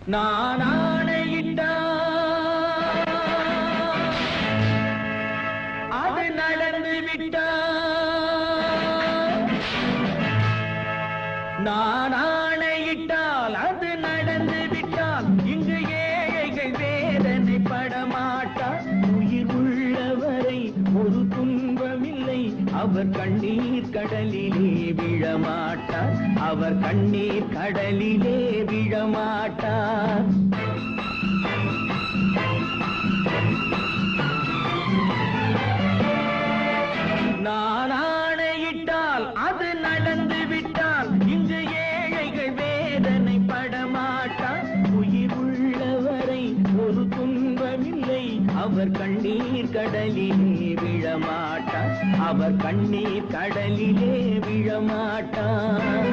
நான் ஆணையிட்டா அது நடந்து விட்டா நான் ஆணையிட்டால் அது நடந்து விட்டால் இங்கு ஏழைகள் வேதனை படமாட்டார் உயிர் உள்ளவரை ஒரு துன்பமில்லை அவர் கண்ணீர் கடலிலே விழமாட்டார் அவர் கண்ணீர் கடலிலே விழமாட்டார் நான் ஆணையிட்டால் அது நடந்து விட்டால் இங்கு ஏழைகள் வேதனை படமாட்டார் உயிர் உள்ளவரை ஒரு துன்பமில்லை அவர் கண்ணீர் கடலிலே விழமாட்டார் அவர் கண்ணீர் கடலிலே விழமாட்டார்